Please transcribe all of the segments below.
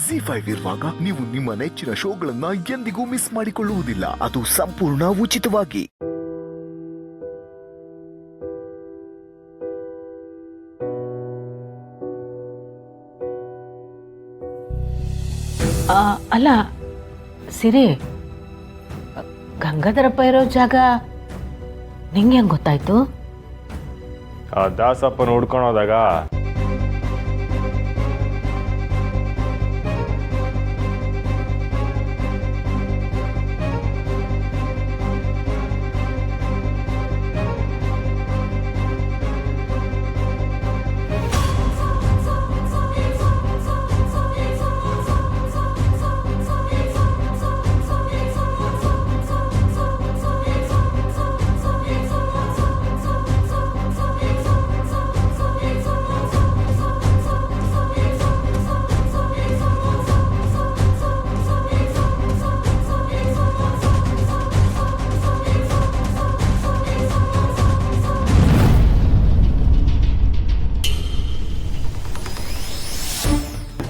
ಜಿ5 ಇರುವಾಗ ನೀವು ನಿಮ್ಮ ನೆಚ್ಚಿನ ಶೋಗಳನ್ನ ಎಂದಿಗೂ ಮಿಸ್ ಮಾಡಿಕೊಳ್ಳುವುದಿಲ್ಲ. ಅದು ಸಂಪೂರ್ಣ ಉಚಿತವಾಗಿ. ಅಲ್ಲ ಸಿರಿ, ಗಂಗಾಧರಪ್ಪ ಇರೋ ಜಾಗ ನಿಂಗೆ ಹೆಂಗ್ ಗೊತ್ತಾಯ್ತು? ಆ ದಾಸಪ್ಪನ ಹುಡ್ಕೊಂಡೋದಾಗ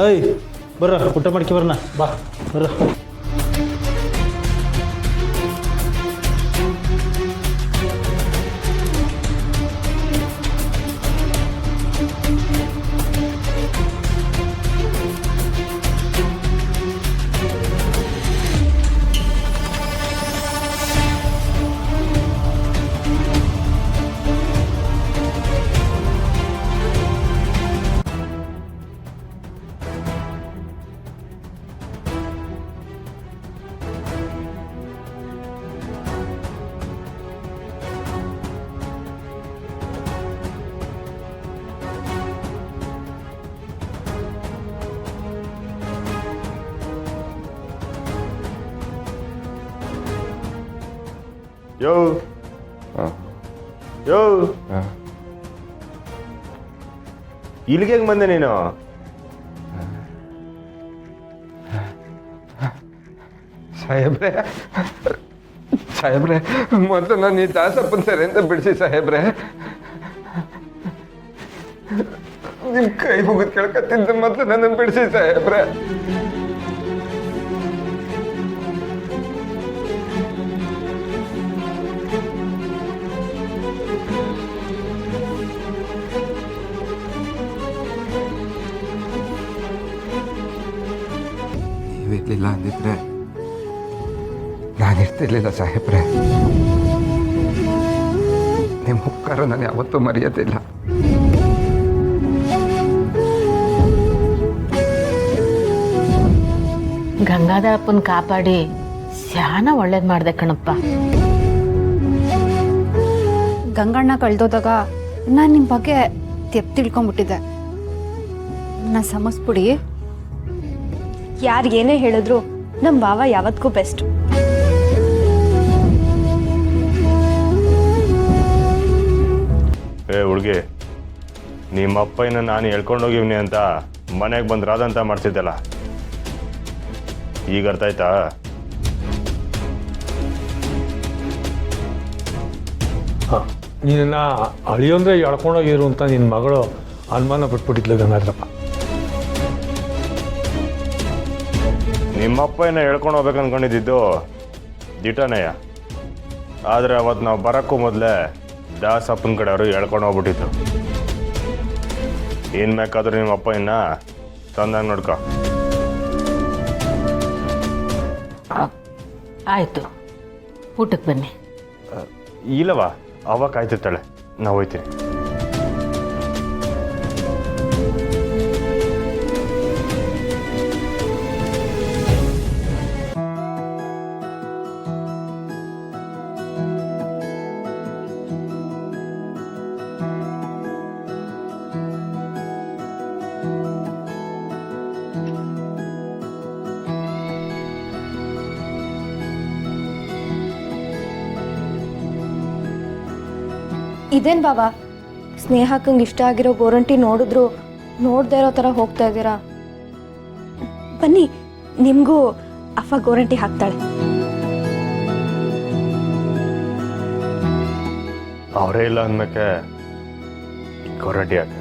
ಏಯ್ ಬರ್ರ, ಊಟ ಮಾಡ್ಕೊ ಬರ್ನ, ಬಾ ಬರ್ರ. ಯೋ ಯೋ ಇಲ್ಲಿಗೆ ಹೆಂಗ್ ಬಂದೆ ನೀನು? ಸಾಹೇಬ್ರೆ ಸಾಹೇಬ್ರೆ, ಮೊದಲು ನಾನು ಈ ದಾಸಪ್ಪನ ಸರಿ ಅಂತ ಬಿಡಿಸಿ ಸಾಹೇಬ್ರೆ. ನಿಮ್ ಕೈ ಮುಗಿದ್ ಕೇಳ್ಕತ್ತಿದ್ದ ಮೊದಲು ನನ್ನ ಬಿಡಿಸಿ ಸಾಹೇಬ್ರೆ. ನೀವಿರ್ಲಿಲ್ಲ ಅಂದಿದ್ರೆ ನಾನಿರ್ತಿರ್ಲಿಲ್ಲ ಸಾಹೇಬ್ರೆ. ನಿಮ್ಮ ಉಪಕಾರ ನಾನು ಯಾವತ್ತೂ ಮರೆಯೋದಿಲ್ಲ. ಗಂಗಾಧರಪ್ಪನ ಕಾಪಾಡಿ ಸ್ಯಾನ ಒಳ್ಳೇದ್ ಮಾಡ್ದೆ ಕಣಪ್ಪ. ಗಂಗಣ್ಣ ಕಳ್ದೋದಾಗ ನಾನು ನಿಮ್ಮ ಬಗ್ಗೆ ತಿಳ್ಕೊಂಬಿಟ್ಟಿದ್ದೆ. ನಾ ಸಮಸ್ಬಿಡಿ. ಯಾರು ಏನೇ ಹೇಳಿದ್ರು ನಮ್ಮ ಭಾವ ಯಾವತ್ತಿಗೂ ಬೆಸ್ಟ್. ಏ ಹುಡುಗಿ, ನಿಮ್ಮಪ್ಪಯ್ಯನ ನಾನು ಹೇಳ್ಕೊಂಡೋಗಿವ್ನಿ ಅಂತ ಮನೆಗೆ ಬಂದು ರಾದಂತ ಮಾಡ್ತಿದ್ದಲ್ಲ, ಈಗ ಅರ್ಥ ಆಯ್ತಾ? ಹಾಂ, ನಿನ್ನ ಅಳಿಯೊಂದ್ರೆ ಎಳ್ಕೊಂಡೋಗಿರು ಅಂತ ನಿನ್ನ ಮಗಳು ಅನುಮಾನ ಪಟ್ಬಿಟ್ಟಿದ್ಲು ಗಂಗಾಧರಪ್ಪ. ನಿಮ್ಮಪ್ಪಯ್ಯನ ಹೇಳ್ಕೊಂಡು ಹೋಗ್ಬೇಕು ಅನ್ಕೊಂಡಿದ್ದು ದಿಟನೆಯ, ಆದರೆ ಅವತ್ತು ನಾವು ಬರೋಕ್ಕೂ ಮೊದಲೇ ದಾಸಪ್ಪನ ಕಡೆಯವರು ಹೇಳ್ಕೊಂಡು ಹೋಗ್ಬಿಟ್ಟಿತ್ತು. ಏನು ಬೇಕಾದ್ರೂ ನಿಮ್ಮ ಅಪ್ಪಯ್ಯನ ತಂದಾಗ ನೋಡ್ಕೊ. ಆಯ್ತು, ಊಟಕ್ಕೆ ಬನ್ನಿ. ಇಲ್ಲವಾ, ಅವಾಗ ಕಾಯ್ತಿರ್ತಾಳೆ, ನಾವು ಹೋಯ್ತೀನಿ. ಇದೇನು ಬಾಬಾ, ಸ್ನೇಹಕ್ಕಂಗೆ ಇಷ್ಟ ಆಗಿರೋ ಗೋರಂಟಿ ನೋಡಿದ್ರು ನೋಡ್ದೇ ಇರೋ ಥರ ಹೋಗ್ತಾ ಇದ್ದೀರಾ? ಬನ್ನಿ, ನಿಮಗೂ ಅಪ್ಪ ಗೋರಂಟಿ ಹಾಕ್ತಾಳೆ. ಅವರೇ ಇಲ್ಲ ಅಂದಮೇಲೆ ಗೋರಂಟಿ ಹಾಕ.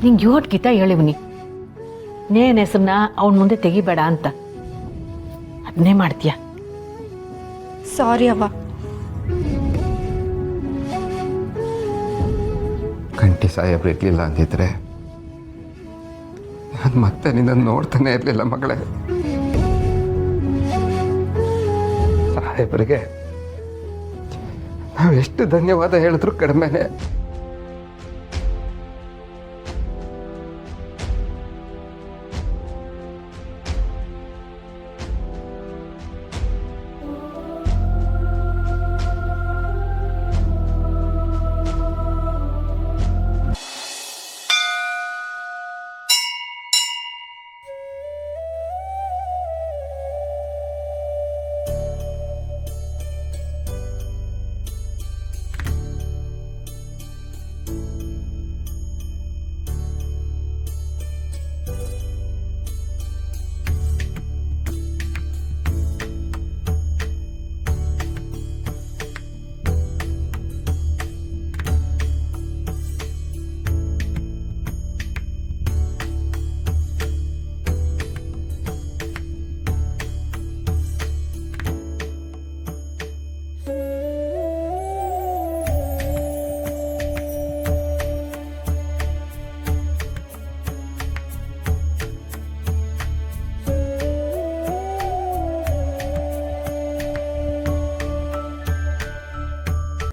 ನಿಂಗೆ ಯೋಟ್ ಗೀತ ಹೇಳಿವ್ನಿ ನೇನ್ ಹೆಸರನ್ನ ಅವನ ಮುಂದೆ ತೆಗಿಬೇಡ ಅಂತ ಅದನ್ನೇ ಮಾಡ್ತೀಯ. ಸಾರಿ ಅವ್ವ. ಕಂಠಿ ಸಾಹೇಬ್ರು ಇರಲಿಲ್ಲ ಅಂದಿದ್ರೆ ನಾನು ಮತ್ತೆ ನಿನ್ನ ನೋಡ್ತಾನೆ ಇರಲಿಲ್ಲ ಮಗಳೇ. ಸಾಹೇಬ್ರಿಗೆ ನಾವೆಷ್ಟು ಧನ್ಯವಾದ ಹೇಳಿದ್ರು ಕಡಿಮೆನೆ.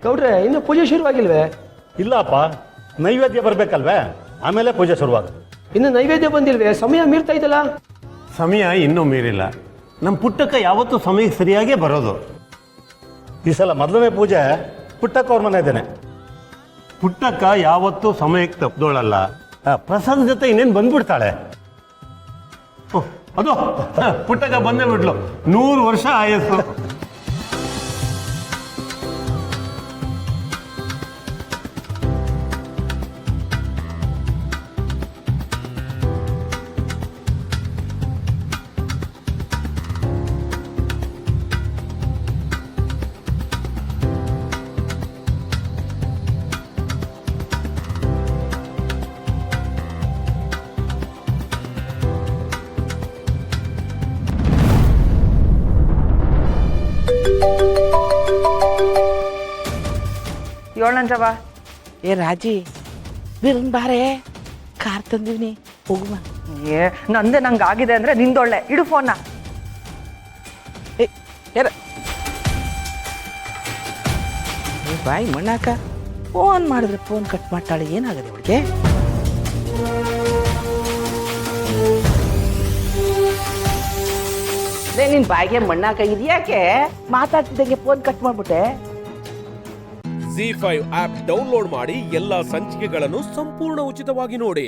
ಗೌಡ್ರೆ ಇನ್ನು ಪೂಜೆ ಶುರುವಾಗಿಲ್ವೇ? ಇಲ್ಲಪ್ಪ, ನೈವೇದ್ಯ ಬರಬೇಕಲ್ವೇ, ಆಮೇಲೆ ಪೂಜೆ ಶುರುವಾಗುತ್ತೆ. ಇನ್ನು ನೈವೇದ್ಯ ಬಂದಿಲ್ವೇ? ಸಮಯ ಮೀರ್ತಾ ಇದ್ದಲ್ಲ. ಸಮಯ ಇನ್ನೂ ಮೀರಿಲ್ಲ. ನಮ್ಮ ಪುಟ್ಟಕ್ಕ ಯಾವತ್ತೂ ಸಮಯಕ್ಕೆ ಸರಿಯಾಗೇ ಬರೋದು. ಈ ಸಲ ಮೊದಲನೇ ಪೂಜೆ ಪುಟ್ಟಕ್ಕ ಅವ್ರ ಮನೆ ಇದ್ದೇನೆ. ಪುಟ್ಟಕ್ಕ ಯಾವತ್ತೂ ಸಮಯಕ್ಕೆ ತಪ್ಪದೋಳಲ್ಲ. ಪ್ರಸಾದ ಜೊತೆ ಇನ್ನೇನು ಬಂದ್ಬಿಡ್ತಾಳೆ. ಓಹ್, ಅದು ಪುಟ್ಟಕ್ಕ ಬಂದೇ ಬಿಡ್ಲು. 100 ವರ್ಷ ಆಯಸ್ಸು. ಏಳಂಜವ ಏ ರಾಜಿ ಬಿರ್ನ್ ಬಾರೆ ಕಾರ್ ತಂದಿವ್ನಿ ಹೋಗುವ. ಏ ನಂದೆ ನಂಗೆ ಆಗಿದೆ ಅಂದ್ರೆ ನಿಂದೊಳ್ಳೆ. ಇಡು ಫೋನ್ನ. ಏ ಬಾಯ್ ಮಣ್ಣಾಕ ಫೋನ್ ಮಾಡಿದ್ರೆ ಫೋನ್ ಕಟ್ ಮಾಡ್ತಾಳೆ. ಏನಾಗದೆ ಅವಳಿಗೆ? ನಿನ್ ಬಾಯಿಗೆ ಮಣ್ಣಾಕ ಇದ್ಯಾಕೆ ಮಾತಾಡ್ತಿದ್ದಂಗೆ ಫೋನ್ ಕಟ್ ಮಾಡ್ಬಿಟ್ಟೆ? ZEE5 ಆಪ್ ಡೌನ್ಲೋಡ್ ಮಾಡಿ ಎಲ್ಲಾ ಸಂಚಿಕೆಗಳನ್ನು ಸಂಪೂರ್ಣ ಉಚಿತವಾಗಿ ನೋಡಿ.